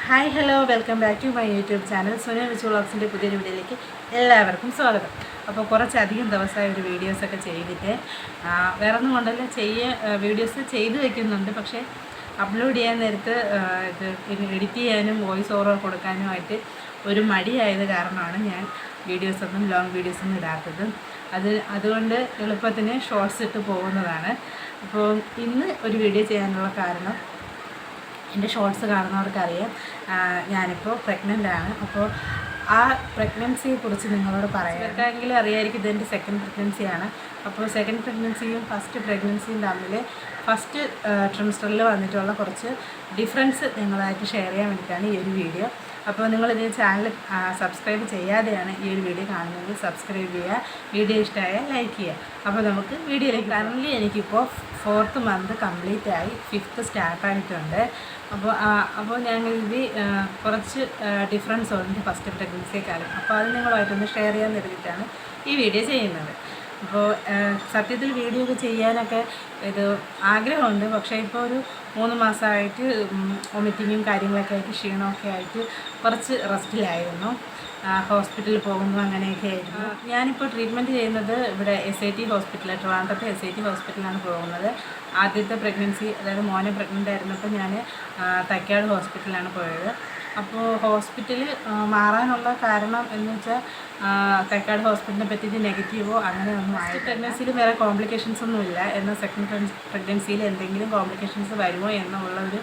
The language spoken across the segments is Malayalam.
Hi hello welcome back to my YouTube channel Sunil Vichu വ്ളോഗ്സിൻ്റെ പുതിയൊരു വീഡിയോയിലേക്ക് എല്ലാവർക്കും സ്വാഗതം. അപ്പോൾ കുറച്ചധികം ദിവസമായ ഒരു വീഡിയോസൊക്കെ ചെയ്തിട്ട് വേറെ ഒന്നും കൊണ്ടല്ല വീഡിയോസ് ചെയ്ത് വയ്ക്കുന്നുണ്ട്. പക്ഷേ അപ്ലോഡ് ചെയ്യാൻ നേരത്ത് ഇത് എഡിറ്റ് ചെയ്യാനും വോയിസ് ഓവർ കൊടുക്കാനുമായിട്ട് ഒരു മടിയായത് കാരണമാണ് ഞാൻ ലോങ് വീഡിയോസൊന്നും ഇടാത്തത്. അതുകൊണ്ട് എളുപ്പത്തിന് ഷോർട്സ് ഇട്ട് പോകുന്നതാണ്. അപ്പോൾ ഇന്ന് ഒരു വീഡിയോ ചെയ്യാനുള്ള കാരണം, എൻ്റെ ഷോർട്സ് കാണുന്നവർക്കറിയാം ഞാനിപ്പോൾ പ്രഗ്നൻ്റ് ആണ്. അപ്പോൾ ആ പ്രഗ്നൻസിയെക്കുറിച്ച് നിങ്ങളോട് പറയാം. ഇവർക്കെങ്കിലും അറിയാമായിരിക്കും ഇതെൻ്റെ സെക്കൻഡ് പ്രഗ്നൻസിയാണ്. അപ്പോൾ സെക്കൻഡ് പ്രഗ്നൻസിയും ഫസ്റ്റ് പ്രഗ്നൻസിയും തമ്മിൽ ഫസ്റ്റ് ട്രിമസ്റ്ററിൽ വന്നിട്ടുള്ള കുറച്ച് ഡിഫറൻസ് നിങ്ങളായിട്ട് ഷെയർ ചെയ്യാൻ വേണ്ടിയിട്ടാണ് ഈ ഒരു വീഡിയോ. അപ്പോൾ നിങ്ങളിത് ചാനൽ സബ്സ്ക്രൈബ് ചെയ്യാതെയാണ് ഈ ഒരു വീഡിയോ കാണുന്നത്, സബ്സ്ക്രൈബ് ചെയ്യുക, വീഡിയോ ഇഷ്ടമായാൽ ലൈക്ക് ചെയ്യുക. അപ്പോൾ നമുക്ക് വീഡിയോയിലേക്ക്. കറൻ്റ്ലി എനിക്കിപ്പോൾ 4th മന്ത് കംപ്ലീറ്റ് ആയി, 5th സ്റ്റാർട്ടായിട്ടുണ്ട്. അപ്പോൾ ഞാൻ ഇത് കുറച്ച് ഡിഫറൻസ് ഉണ്ട് ഫസ്റ്റ് പ്രഗ്നൻസിയെക്കാളും. അപ്പോൾ അത് നിങ്ങളുമായിട്ടൊന്ന് ഷെയർ ചെയ്യാൻ കരുതിയിട്ടാണ് ഈ വീഡിയോ ചെയ്യുന്നത്. അപ്പോൾ സത്യത്തിൽ വീഡിയോ ഒക്കെ ചെയ്യാനൊക്കെ ഇത് ആഗ്രഹമുണ്ട്. പക്ഷേ ഇപ്പോൾ ഒരു 3 മാസമായിട്ട് വൊമിറ്റിങ്ങും കാര്യങ്ങളൊക്കെ ആയിട്ട് ക്ഷീണമൊക്കെ ആയിട്ട് കുറച്ച് റെസ്റ്റിലായിരുന്നു. ഹോസ്പിറ്റലിൽ പോകുന്നു, അങ്ങനെയൊക്കെ ആയിരുന്നു. ഞാനിപ്പോൾ ട്രീറ്റ്മെൻറ്റ് ചെയ്യുന്നത് ഇവിടെ SIT ഹോസ്പിറ്റൽ, ട്രിവാൻഡ്രത്തെ SIT ഹോസ്പിറ്റലിലാണ് പോകുന്നത്. ആദ്യത്തെ പ്രഗ്നൻസി, അതായത് മോനെ പ്രഗ്നൻ്റ് ആയിരുന്നപ്പോൾ ഞാൻ തൈക്കാട് ഹോസ്പിറ്റലിലാണ് പോയത്. അപ്പോൾ ഹോസ്പിറ്റൽ മാറാനുള്ള കാരണം എന്ന് വെച്ചാൽ തൈക്കാട് ഹോസ്പിറ്റലിനെ പറ്റിയിട്ട് നെഗറ്റീവോ അങ്ങനെയൊന്നും ആയി. പ്രഗ്നൻസിയിൽ വേറെ കോംപ്ലിക്കേഷൻസ് ഒന്നുമില്ല, എന്നാൽ സെക്കൻഡ് പ്രഗ്നൻസിയിൽ എന്തെങ്കിലും കോംപ്ലിക്കേഷൻസ് വരുമോ എന്നുള്ളൊരു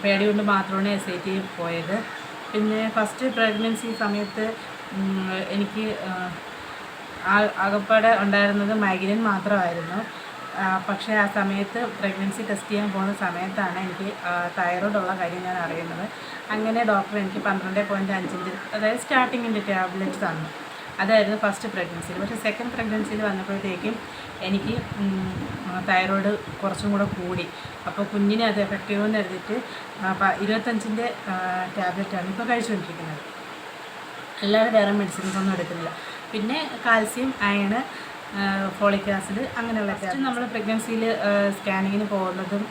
പേടി കൊണ്ട് മാത്രമാണ് SIT പോയത്. പിന്നെ ഫസ്റ്റ് പ്രഗ്നൻസി സമയത്ത് എനിക്ക് ആകപ്പാടെ ഉണ്ടായിരുന്നത് മൈഗ്രെയിൻ മാത്രമായിരുന്നു. പക്ഷേ ആ സമയത്ത് പ്രഗ്നൻസി ടെസ്റ്റ് ചെയ്യാൻ പോകുന്ന സമയത്താണ് എനിക്ക് തൈറോയ്ഡ് ഉള്ള കാര്യം ഞാൻ അറിയുന്നത്. അങ്ങനെ ഡോക്ടർ എനിക്ക് 12.5 അതായത് സ്റ്റാർട്ടിങ്ങിൻ്റെ ടാബ്ലറ്റ്സ് തന്നു. അതായിരുന്നു ഫസ്റ്റ് പ്രഗ്നൻസിയിൽ. പക്ഷേ സെക്കൻഡ് പ്രഗ്നൻസിയിൽ വന്നപ്പോഴത്തേക്കും എനിക്ക് തൈറോയ്ഡ് കുറച്ചും കൂടെ കൂടി. അപ്പോൾ കുഞ്ഞിനെ അത് എഫക്റ്റ് ചെയ്യുമെന്ന് കരുതിയിട്ട് 25ൻ്റെ ടാബ്ലറ്റാണ് ഇപ്പോൾ കഴിച്ചുകൊണ്ടിരിക്കുന്നത്. അല്ലാതെ വേറെ മെഡിസിൻസൊന്നും എടുക്കുന്നില്ല. പിന്നെ കാൽസ്യം, അയൺ, ഫോളിക് ആസിഡ് അങ്ങനെയുള്ള നമ്മൾ പ്രഗ്നൻസിയിൽ സ്കാനിങ്ങിന് പോകുന്നതും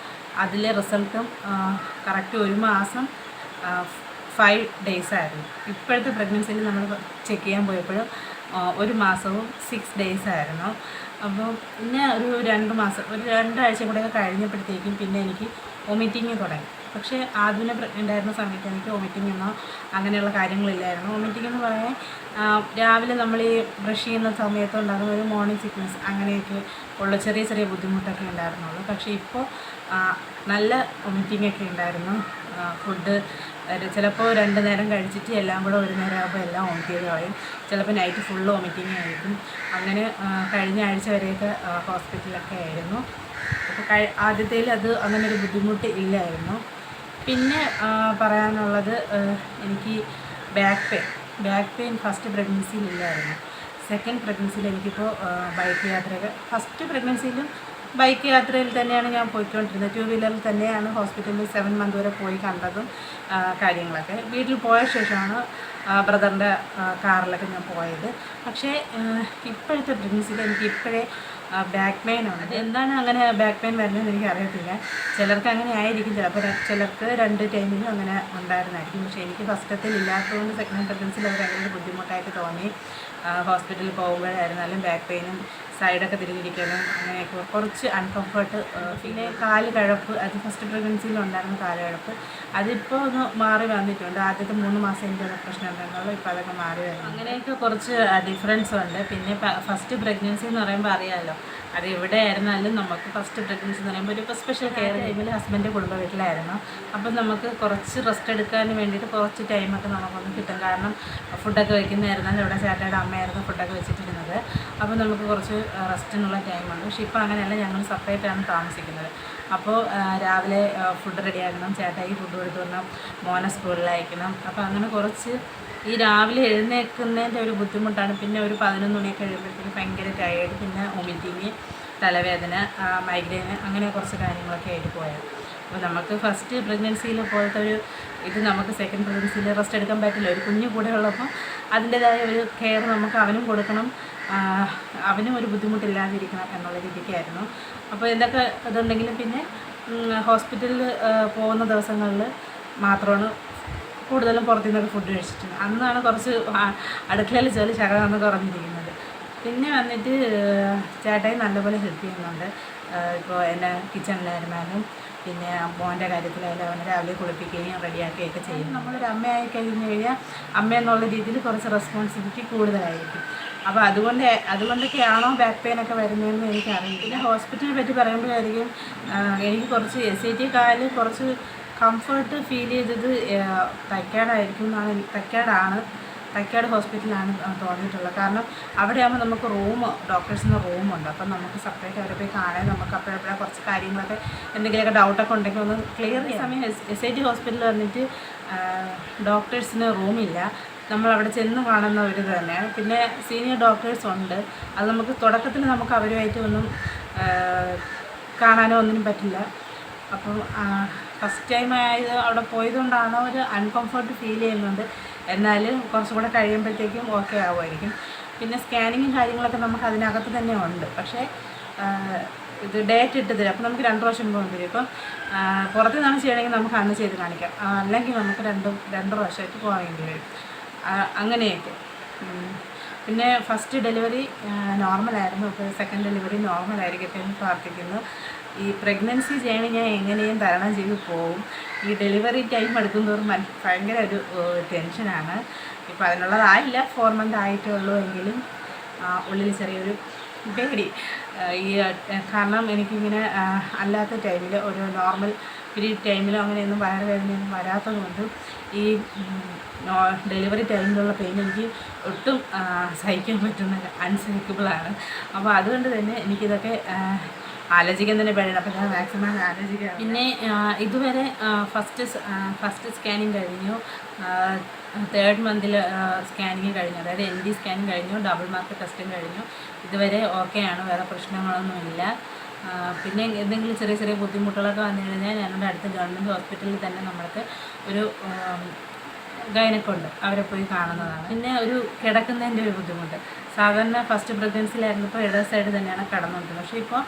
അതിലെ റിസൾട്ടും കറക്റ്റ് 1 മാസം 5 days ആയിരുന്നു. ഇപ്പോഴത്തെ പ്രഗ്നൻസിയിൽ നമ്മൾ ചെക്ക് ചെയ്യാൻ പോയപ്പോഴും 1 മാസവും 6 days ആയിരുന്നു. അപ്പോൾ പിന്നെ ഒരു 2 ആഴ്ച കൂടെയൊക്കെ കഴിഞ്ഞപ്പോഴത്തേക്കും പിന്നെ എനിക്ക് വൊമിറ്റിങ് തുടങ്ങി. പക്ഷേ ആദ്യമേ പ്രഗ്നൻ്റ് ആയിരുന്ന സമയത്ത് എനിക്ക് വൊമിറ്റിംഗ് എന്നോ അങ്ങനെയുള്ള കാര്യങ്ങളില്ലായിരുന്നു. വൊമിറ്റിംഗ് എന്ന് പറയാൻ രാവിലെ നമ്മൾ ഈ ബ്രഷ് ചെയ്യുന്ന സമയത്ത് ഉണ്ടാകുന്ന ഒരു മോർണിംഗ് സിക്നസ് അങ്ങനെയൊക്കെ ഉള്ള ചെറിയ ചെറിയ ബുദ്ധിമുട്ടൊക്കെ ഉണ്ടായിരുന്നുള്ളൂ. പക്ഷേ ഇപ്പോൾ നല്ല വൊമിറ്റിംഗ് ഒക്കെ ഉണ്ടായിരുന്നു. ഫുഡ് ചിലപ്പോൾ 2 നേരം കഴിച്ചിട്ട് എല്ലാം കൂടെ 1 നേരം ആകുമ്പോൾ എല്ലാം വൊമിറ്റ് ചെയ്ത് കളയും. ചിലപ്പോൾ നൈറ്റ് ഫുള്ള് വൊമിറ്റിംഗ് ആയിരിക്കും. അങ്ങനെ കഴിഞ്ഞ ആഴ്ച വരെയൊക്കെ ഹോസ്പിറ്റലൊക്കെ ആയിരുന്നു. അപ്പോൾ ആദ്യത്തേൽ അത് അങ്ങനെ ഒരു ബുദ്ധിമുട്ട് ഇല്ലായിരുന്നു. പിന്നെ പറയാനുള്ളത്, എനിക്ക് ബാക്ക് പെയിൻ ഫസ്റ്റ് പ്രഗ്നൻസിയിൽ ഇല്ലായിരുന്നു. സെക്കൻഡ് പ്രഗ്നൻസിയിൽ എനിക്കിപ്പോൾ ബൈക്ക് യാത്രയൊക്കെ, ഫസ്റ്റ് പ്രഗ്നൻസിയിലും ബൈക്ക് യാത്രയിൽ തന്നെയാണ് ഞാൻ പോയിക്കൊണ്ടിരുന്നത്. 2 വീലറിൽ തന്നെയാണ് ഹോസ്പിറ്റലിൽ 7 മന്ത് വരെ പോയി കണ്ടതും കാര്യങ്ങളൊക്കെ. വീട്ടിൽ പോയ ശേഷമാണ് ബ്രദറിൻ്റെ കാറിലൊക്കെ ഞാൻ പോയത്. പക്ഷേ ഇപ്പോഴത്തെ പ്രഗ്നൻസിയിൽ എനിക്ക് ഇപ്പോഴേ ബാക്ക് പെയിൻ ഉണ്ട്. എന്താണ് അങ്ങനെ ബാക്ക് പെയിൻ വരുന്നതെന്ന് എനിക്കറിയത്തില്ല. ചിലർക്ക് അങ്ങനെ ആയിരിക്കും, ചിലർക്ക് 2 ടൈമിലും അങ്ങനെ ഉണ്ടായിരുന്നായിരിക്കും. പക്ഷേ എനിക്ക് ഫസ്റ്റത്തിൽ ഇല്ലാത്തതുകൊണ്ട് സെക്കൻഡ് പ്രഗ്നൻസിയിൽ അത് ഭയങ്കര ബുദ്ധിമുട്ടായിട്ട് തോന്നി. ഹോസ്പിറ്റലിൽ പോകുമ്പോഴായിരുന്നാലും ബാക്ക് പെയിനും സൈഡൊക്കെ തിരിഞ്ഞിരിക്കാനും അങ്ങനെയൊക്കെ കുറച്ച് അൺകംഫർട്ട്. പിന്നെ കാല് കഴപ്പ്, അത് ഫസ്റ്റ് പ്രഗ്നൻസിയിലുണ്ടായിരുന്ന കാല് കഴപ്പ്, അതിപ്പോൾ ഒന്ന് മാറി വന്നിട്ടുണ്ട്. ആദ്യത്തെ 3 മാസം എനിക്ക് പ്രശ്നം ഉണ്ടായിരുന്നുള്ളൂ, ഇപ്പോൾ അതൊക്കെ മാറി വരുന്നു. അങ്ങനെയൊക്കെ കുറച്ച് ഡിഫറൻസ് ഉണ്ട്. പിന്നെ ഫസ്റ്റ് പ്രഗ്നൻസി എന്ന് പറയുമ്പോൾ അറിയാമല്ലോ, അത് എവിടെ ആയിരുന്നാലും നമുക്ക് ഫസ്റ്റ് പ്രഗ്നൻസി എന്ന് പറയുമ്പോൾ ഒരു സ്പെഷ്യൽ കെയർ ടൈമിൽ ഹസ്ബൻഡ് കുടുംബ വീട്ടിലായിരുന്നു. അപ്പം നമുക്ക് കുറച്ച് റെസ്റ്റ് എടുക്കാൻ വേണ്ടിയിട്ട് കുറച്ച് ടൈമൊക്കെ നമുക്കൊന്ന് കിട്ടും. കാരണം ഫുഡൊക്കെ വയ്ക്കുന്നതായിരുന്നാലും ഇവിടെ ചേട്ടയുടെ അമ്മയായിരുന്നു ഫുഡൊക്കെ വെച്ചിട്ടിരുന്നത്. അപ്പോൾ നമുക്ക് കുറച്ച് റെസ്റ്റിനുള്ള ടൈമുണ്ട്. പക്ഷേ ഇപ്പോൾ അങ്ങനെയല്ല, ഞങ്ങൾ സെപ്പറേറ്റാണ് താമസിക്കുന്നത്. അപ്പോൾ രാവിലെ ഫുഡ് റെഡിയാക്കണം, ചേട്ടായി ഫുഡ് കൊടുത്തു വരണം, മോനെ സ്കൂളിൽ അയക്കണം. അപ്പോൾ അങ്ങനെ കുറച്ച് ഈ രാവിലെ എഴുന്നേൽക്കുന്നതിൻ്റെ ഒരു ബുദ്ധിമുട്ടാണ്. പിന്നെ ഒരു 11 മണിയൊക്കെ കഴിയുമ്പോഴത്തേക്കും ഭയങ്കര ടയേർഡ്, പിന്നെ വൊമിറ്റിങ്, തലവേദന, മൈഗ്രെയിൻ, അങ്ങനെ കുറച്ച് കാര്യങ്ങളൊക്കെ ആയിട്ട് പോയത്. അപ്പോൾ നമുക്ക് ഫസ്റ്റ് പ്രഗ്നൻസിയിൽ പോലത്തെ ഒരു ഇത് നമുക്ക് സെക്കൻഡ് പ്രഗ്നൻസിയിൽ റെസ്റ്റ് എടുക്കാൻ പറ്റില്ല. ഒരു കുഞ്ഞു കൂടെ ഉള്ളപ്പോൾ അതിൻ്റേതായ ഒരു കെയർ നമുക്ക് അവനും കൊടുക്കണം, അവനും ഒരു ബുദ്ധിമുട്ടില്ലാതിരിക്കണം എന്നുള്ള രീതിക്കായിരുന്നു. അപ്പോൾ എന്തൊക്കെ ഇതുണ്ടെങ്കിലും പിന്നെ ഹോസ്പിറ്റലിൽ പോകുന്ന ദിവസങ്ങളിൽ മാത്രമാണ് കൂടുതലും പുറത്തു നിന്നൊക്കെ ഫുഡ് കഴിച്ചിട്ടുണ്ട്. അന്നാണ് കുറച്ച് അടുക്കളയിൽ ചെറിയ ശകലം കുറഞ്ഞിരിക്കുന്നത്. പിന്നെ വന്നിട്ട് ചേട്ടായി നല്ലപോലെ ഹെൽപ്പ് ചെയ്യുന്നുണ്ട്. ഇപ്പോൾ എൻ്റെ കിച്ചണിലായിരുന്നാലും പിന്നെ മോൻ്റെ കാര്യത്തിലായാലും അവനെ രാവിലെ കുളിപ്പിക്കുകയും റെഡിയാക്കുകയൊക്കെ ചെയ്യും. നമ്മളൊരു അമ്മയായി കഴിഞ്ഞ് കഴിഞ്ഞാൽ അമ്മ എന്നുള്ള രീതിയിൽ കുറച്ച് റെസ്പോൺസിബിലിറ്റി കൂടുതലായിരിക്കും. അപ്പോൾ അതുകൊണ്ടൊക്കെയാണോ ബാക്ക് പെയിനൊക്കെ വരുന്നതെന്ന് എനിക്കറിയില്ല. പിന്നെ ഹോസ്പിറ്റലിനെ പറ്റി പറയുമ്പോഴായിരിക്കും എനിക്ക് കുറച്ച് SIT കാലിൽ കുറച്ച് കംഫർട്ട് ഫീൽ ചെയ്തത് തൈക്കാട് ഹോസ്പിറ്റലാണ് തോന്നിയിട്ടുള്ളത്. കാരണം അവിടെയാകുമ്പോൾ നമുക്ക് ഡോക്ടേഴ്സിൻ്റെ റൂമുണ്ട്. അപ്പം നമുക്ക് സെപ്പറേറ്റ് അവരെ പോയി കാണാൻ നമുക്ക് അപ്പോഴപ്പോഴേ കുറച്ച് കാര്യങ്ങളൊക്കെ എന്തെങ്കിലുമൊക്കെ ഡൗട്ടൊക്കെ ഉണ്ടെങ്കിൽ ഒന്ന് ക്ലിയർ ചെയ്യാം. സമയം SIT ഹോസ്പിറ്റലിൽ വന്നിട്ട് ഡോക്ടേഴ്സിന് റൂമില്ല. നമ്മളവിടെ ചെന്ന് കാണുന്ന ഒരു ഇത് തന്നെയാണ്. പിന്നെ സീനിയർ ഡോക്ടേഴ്സ് ഉണ്ട്. അത് നമുക്ക് തുടക്കത്തിൽ നമുക്ക് അവരുമായിട്ട് ഒന്നും കാണാനോ ഒന്നിനും പറ്റില്ല. അപ്പം ഫസ്റ്റ് ടൈം ആയത് അവിടെ പോയതുകൊണ്ടാണ് ഒരു അൺകംഫർട്ട് ഫീൽ ചെയ്യുന്നുണ്ട്. എന്നാലും കുറച്ചും കൂടെ കഴിയുമ്പോഴത്തേക്കും ഓക്കെ ആവുമായിരിക്കും. പിന്നെ സ്കാനിങ്ങും കാര്യങ്ങളൊക്കെ നമുക്ക് അതിനകത്ത് തന്നെ ഉണ്ട്. പക്ഷേ ഇത് ഡേറ്റ് ഇട്ട് തരും. അപ്പോൾ നമുക്ക് 2 പ്രാവശ്യം പോകാൻ തരും. ഇപ്പം പുറത്തു നിന്നാണ് ചെയ്യണമെങ്കിൽ നമുക്ക് അന്ന് ചെയ്ത് കാണിക്കാം. അല്ലെങ്കിൽ നമുക്ക് 2 പ്രാവശ്യമായിട്ട് പോകാൻ വേണ്ടി വരും. അങ്ങനെയൊക്കെ. പിന്നെ ഫസ്റ്റ് ഡെലിവറി നോർമലായിരുന്നു. ഇപ്പോൾ സെക്കൻഡ് ഡെലിവറി നോർമലായിരിക്കട്ടെ എന്ന് പ്രാർത്ഥിക്കുന്നു. ഈ പ്രഗ്നൻസി ജേണി ഞാൻ എങ്ങനെയും തരണം ചെയ്ത് പോകും. ഈ ഡെലിവറി ടൈം എടുക്കുന്നതോറും ഭയങ്കര ഒരു ടെൻഷനാണ്. ഇപ്പോൾ അതിനുള്ളതായില്ല, 4 മന്ത് ആയിട്ടുള്ളൂ. എങ്കിലും ഉള്ളിൽ ചെറിയൊരു പേടി. കാരണം എനിക്കിങ്ങനെ അല്ലാത്ത ടൈമിൽ ഒരു നോർമൽ പീരീഡ് ടൈമിലോ അങ്ങനെയൊന്നും വയറുവേദനയൊന്നും വരാത്തത് കൊണ്ട് ഈ ഡെലിവറി ടൈമിലുള്ള പെയിൻ എനിക്ക് ഒട്ടും സഹിക്കാൻ പറ്റുന്ന അൺസഹിക്കബിളാണ്. അപ്പോൾ അതുകൊണ്ട് തന്നെ എനിക്കിതൊക്കെ ആലോചിക്കാൻ തന്നെ പേടിയാണ്. അപ്പോൾ ഞാൻ മാക്സിമം ആലോചിക്കാം. പിന്നെ ഇതുവരെ ഫസ്റ്റ് സ്കാനിങ് കഴിഞ്ഞു, 3rd മന്തിൽ സ്കാനിങ് കഴിഞ്ഞു, അതായത് ND സ്കാനിങ് കഴിഞ്ഞു, ഡബിൾ മാർക്ക് ടെസ്റ്റും കഴിഞ്ഞു. ഇതുവരെ ഓക്കെയാണ്, വേറെ പ്രശ്നങ്ങളൊന്നുമില്ല. പിന്നെ എന്തെങ്കിലും ചെറിയ ബുദ്ധിമുട്ടുകളൊക്കെ വന്നു കഴിഞ്ഞാൽ ഞങ്ങളുടെ അടുത്ത ഗവൺമെൻറ് ഹോസ്പിറ്റലിൽ തന്നെ നമ്മൾക്ക് ഒരു ഗൈനക്കുണ്ട്, അവരെ പോയി കാണുന്നതാണ്. പിന്നെ ഒരു കിടക്കുന്നതിൻ്റെ ഒരു ബുദ്ധിമുട്ട്. സാധാരണ ഫസ്റ്റ് പ്രഗ്നൻസിയിലായിരുന്നപ്പോൾ ഇട സൈഡ് തന്നെയാണ് കിടന്നുകൊണ്ടിരുന്നത്. പക്ഷേ ഇപ്പോൾ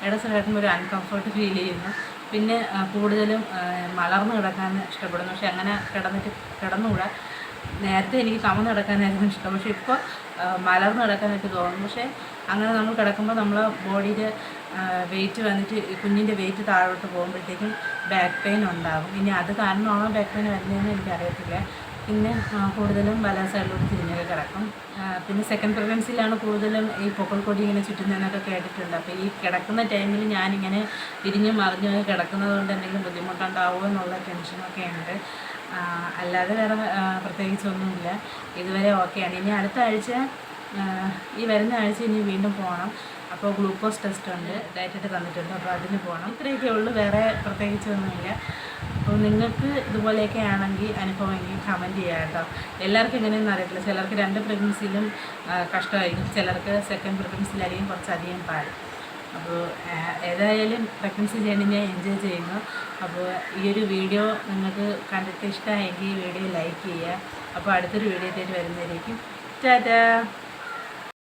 ഇട സൈഡ് കിടക്കുമ്പോൾ ഒരു അൺകംഫർട്ട് ഫീൽ ചെയ്യുന്നു. പിന്നെ കൂടുതലും മലർന്ന് കിടക്കാൻ ഇഷ്ടപ്പെടുന്നു. പക്ഷെ അങ്ങനെ കിടന്നുകൂടാ. നേരത്തെ എനിക്ക് കമന്ന് കിടക്കാനായിരുന്നു ഇഷ്ടം. പക്ഷേ ഇപ്പോൾ മലർന്ന് കിടക്കാനായിട്ട് തോന്നുന്നു. പക്ഷേ അങ്ങനെ നമ്മൾ കിടക്കുമ്പോൾ നമ്മൾ ബോഡിയിൽ വെയിറ്റ് വന്നിട്ട് കുഞ്ഞിൻ്റെ വെയിറ്റ് താഴോട്ട് പോകുമ്പോഴത്തേക്കും ബാക്ക് പെയിൻ ഉണ്ടാകും. ഇനി അത് കാരണമാണോ ബാക്ക് പെയിൻ വരുന്നതെന്ന് എനിക്കറിയത്തില്ല. പിന്നെ കൂടുതലും വല സൈഡിലോട്ട് തിരിഞ്ഞൊക്കെ കിടക്കും. പിന്നെ സെക്കൻഡ് പ്രഗ്നൻസിയിലാണ് കൂടുതലും ഈ പൊക്കിൾക്കൊടി ഇങ്ങനെ ചുറ്റുന്നതെന്നൊക്കെ കേട്ടിട്ടുണ്ട്. അപ്പോൾ ഈ കിടക്കുന്ന ടൈമിൽ ഞാനിങ്ങനെ തിരിഞ്ഞ് മറിഞ്ഞ് കിടക്കുന്നത് കൊണ്ട് എന്തെങ്കിലും ബുദ്ധിമുട്ടുണ്ടാവുമോ എന്നുള്ള ടെൻഷനൊക്കെ ഉണ്ട്. അല്ലാതെ വേറെ പ്രത്യേകിച്ചൊന്നുമില്ല. ഇതുവരെ ഓക്കെയാണ്. ഇനി അടുത്ത ആഴ്ച, ഈ വരുന്ന ആഴ്ച ഇനി വീണ്ടും പോകണം. അപ്പോൾ ഗ്ലൂക്കോസ് ടെസ്റ്റ് ഉണ്ട്, ഡയറ്റ് തന്നിട്ടുണ്ട്. അപ്പോൾ അതിന് പോകണം. ഇത്രയൊക്കെ ഉള്ളൂ, വേറെ പ്രത്യേകിച്ചൊന്നുമില്ല. അപ്പോൾ നിങ്ങൾക്ക് ഇതുപോലെയൊക്കെ ആണെങ്കിൽ അനുഭവമെങ്കിൽ കമൻറ്റ് ചെയ്യാം കേട്ടോ. എല്ലാവർക്കും എങ്ങനെയൊന്നും അറിയത്തില്ല. ചിലർക്ക് 2 പ്രഗ്നൻസിയിലും കഷ്ടമായിരിക്കും, ചിലർക്ക് സെക്കൻഡ് പ്രഗ്നൻസിയിലായിരിക്കും കുറച്ചധികം പാട്. അപ്പോൾ ഏതായാലും പ്രഗ്നൻസി ജേർണി ഞാൻ എൻജോയ് ചെയ്യുന്നു. അപ്പോൾ ഈ ഒരു വീഡിയോ നിങ്ങൾക്ക് കണ്ടിട്ട് ഇഷ്ടമായെങ്കിൽ ഈ വീഡിയോ ലൈക്ക് ചെയ്യുക. അപ്പോൾ അടുത്തൊരു വീഡിയോ ആയിട്ട് വരുന്നതായിരിക്കും. ടാറ്റാ.